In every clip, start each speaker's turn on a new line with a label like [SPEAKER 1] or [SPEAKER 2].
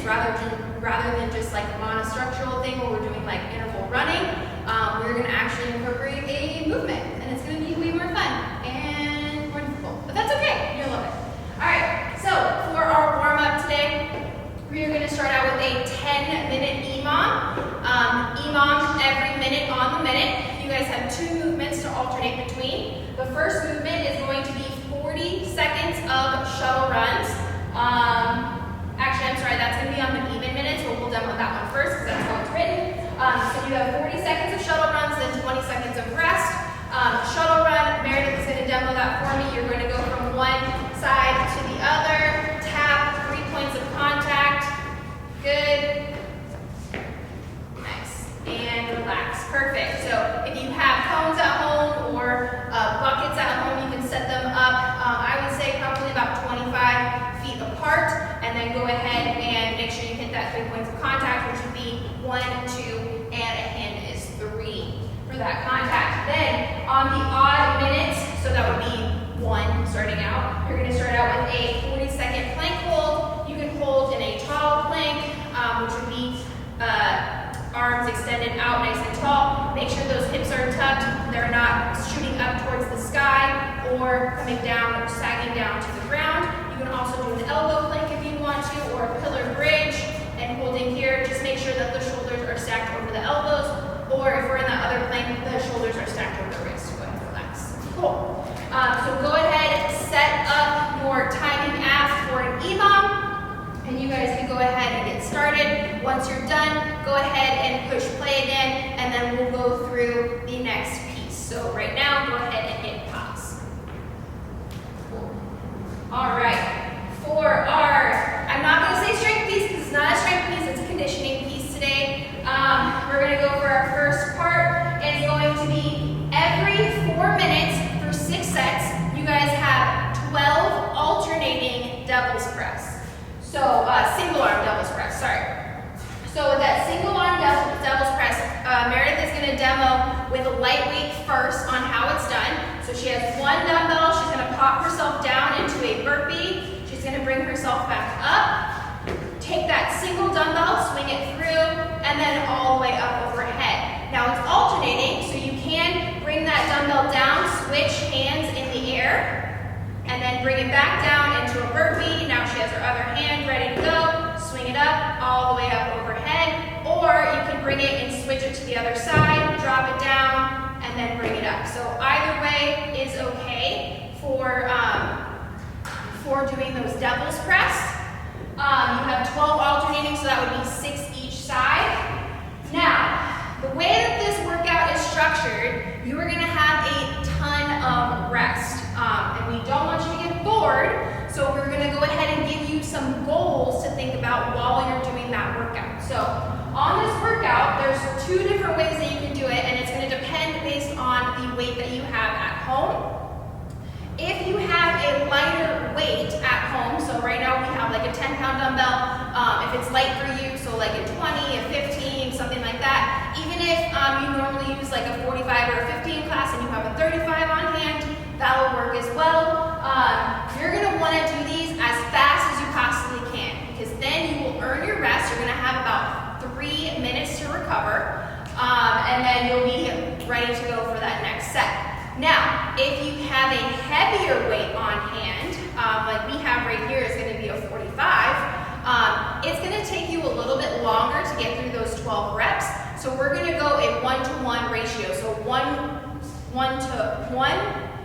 [SPEAKER 1] rather than just like a monostructural thing where we're doing like interval running, we're gonna actually incorporate a movement, and it's gonna be way more fun and more difficult, but that's okay, you'll love it. All right, so for our warm-up today, we are gonna start out with a 10-minute EMOM. EMOM every minute on the minute. You guys have 2 movements to alternate between. The first movement is going to be 40 seconds of shuttle runs. Actually, I'm sorry, that's going to be on the even minutes, but we'll demo that one first because that's how it's written. So you have 40 seconds of shuttle runs, then 20 seconds of rest. Shuttle run, Meredith is going to demo that for me. You're going to go from one side to the other, tap, 3 points of contact. Good. Nice. And relax. Perfect. So if you have cones at home or buckets at home, you can set them up, I would say probably about 25 feet apart, and then go ahead and make sure you hit that 3 points of contact, which would be 1, 2, and a hand is 3 for that contact. Then on the odd minutes, so that would be 1 starting out, you're going to start out with a 40-second plank hold. You can hold in a tall plank, which would be arms extended out nice and tall. Make sure those hips are tucked. They're not shooting up towards the sky or coming down or sagging down to the ground. You can also do an elbow plank if you want to, or a pillar bridge and holding here. Just make sure that the shoulders are stacked over the elbows, or if we're in that other plank, the shoulders are stacked over the wrists. Go ahead and relax. Cool. So go ahead, set up your timing app for an EMOM. And you guys can go ahead and get started. Once you're done, go ahead and push play again, and then we'll go through the next piece. So right now, go ahead and hit pause. Cool. All right, for our, I'm not gonna say strength piece because it's not a strength piece, it's a conditioning piece today. We're gonna go for our first part. It's going to be every 4 minutes for 6 sets. You guys have 12 alternating devil's press. So, single arm devil's press, sorry. So with that single arm devil's press, Meredith is gonna demo with a lightweight first on how it's done. So she has 1 dumbbell, she's gonna pop herself down into a burpee. She's gonna bring herself back up, take that single dumbbell, swing it through, and then all the way up overhead. Now it's alternating, so you can bring that dumbbell down, switch hands in the air, and then bring it back down into a burpee. Now she has her other hand ready to go. Swing it up, all the way up overhead. Or you can bring it and switch it to the other side, drop it down, and then bring it up. So either way is okay for doing those devil's press. You have 12 alternating, so that would be 6 each side. Now, the way that this workout is structured, you are gonna have a ton of rest. And we don't want you to get bored, so we're gonna go ahead and give you some goals to think about while you're doing that workout. So on this workout, there's 2 different ways that you can do it, and it's gonna depend based on the weight that you have at home. If you have a lighter weight at home, so right now we have like a 10-pound dumbbell, if it's light for you, so like a 20, a 15, something like that. Even if you normally use like a 45 or a 15 class and you have a 35 on hand, that'll work as well. You're gonna wanna do these as fast as you possibly can, because then you will earn your rest. You're gonna have about 3 minutes to recover, and then you'll be ready to go for that next set. Now, if you have a heavier weight on hand, like we have right here is gonna be a 45, it's gonna take you a little bit longer to get through those 12 reps. So we're gonna go a 1-to-1 ratio. So 1-to-1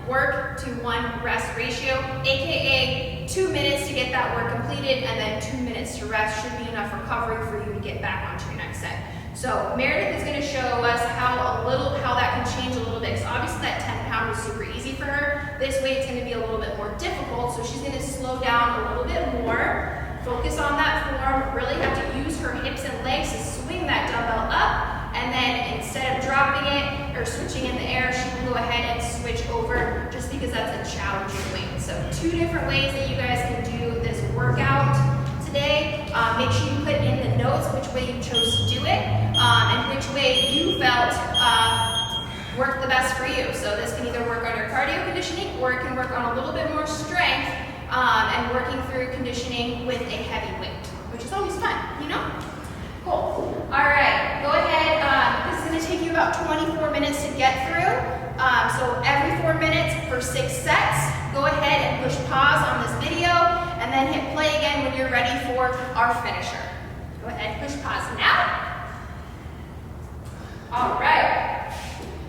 [SPEAKER 1] work to 1 rest ratio, AKA 2 minutes to get that work completed, and then 2 minutes to rest should be enough recovery for you to get back onto your next set. So Meredith is going to show us how that can change a little bit. So obviously that 10-pound was super easy for her. This weight's going to be a little bit more difficult, so she's going to slow down a little bit more. Focus on that form. Really have to use her hips and legs to swing that dumbbell up, and then instead of dropping it or switching in the air, she can go ahead and switch over, just because that's a challenging weight. So 2 different ways that you guys can do this workout today. Make sure you put in the notes which way you chose to do it, and which way you felt worked the best for you. So this can either work on your cardio conditioning, or it can work on a little bit more strength and working through conditioning with a heavy weight, which is always fun. know? Cool. All right, go ahead. This is going to take you about 24 minutes to get through. So every 4 minutes for 6 sets. Go ahead and push pause on this video and then hit play again when you're ready for our finisher. Go ahead, push pause now. All right.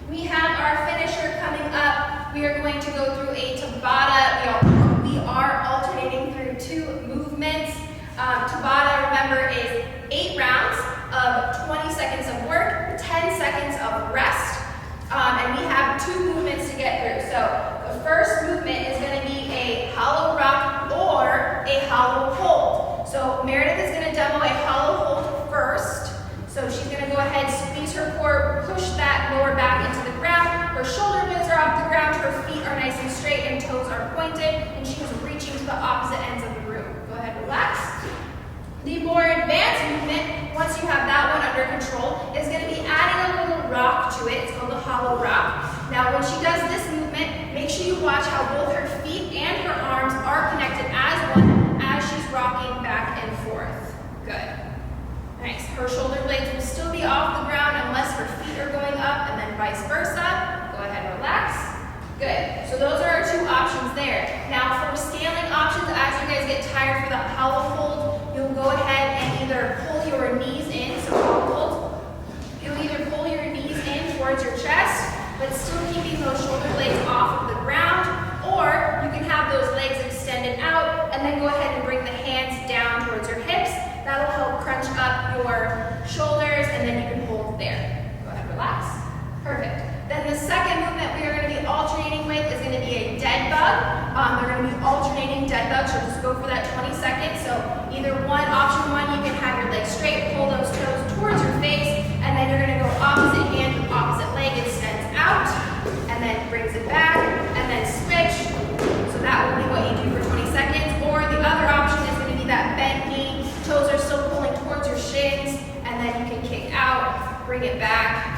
[SPEAKER 1] We have our finisher coming up. We are going to go through a Tabata. We are alternating through 2 movements. Tabata, remember, is 8 rounds of 20 seconds of work, 10 seconds of rest, and we have 2 movements to get through. So the first movement is going to be a hollow rock or a hollow hold. So Meredith is going to demo a hollow hold first. So she's going to go ahead, squeeze her core, push that lower back into the ground. Her shoulder blades are off the ground, her feet are nice and straight, and toes are pointed, and she is reaching to the opposite ends of the room. Go ahead, relax. The more advanced movement, once you have that one under control, is going to be adding a little rock to it. It's called a hollow rock. Now, when she does this movement, make sure you watch how both her feet and her arms are connected as one as she's rocking back and forth. Good. Nice. Her shoulder blades will still be off the ground unless her feet are going up, and then vice versa. Go ahead, relax. Good. So those are our 2 options there. Now, for scaling options, as you guys get tired for that hollow hold, you'll go ahead and either pull your knees in, so hold. You'll either pull your knees in towards your chest, but still keeping those shoulder blades off of the ground, or you can have those legs extended out, and then go ahead and bring the hands down towards your hips. That'll help crunch up your shoulders, and then you can hold there. Go ahead, relax. Perfect. Then the second movement we are going to be alternating with is going to be a dead bug. They're going to be alternating dead bugs, so just go for that 20 seconds. So either option one, you can have your legs straight, pull those toes towards your face, and then you're going to go opposite hand, opposite leg extends out, and then brings it back, and then switch. So that will be what you do for 20 seconds. Or the other option is going to be that bent knee, toes are still pulling towards your shins, and then you can kick out, bring it back,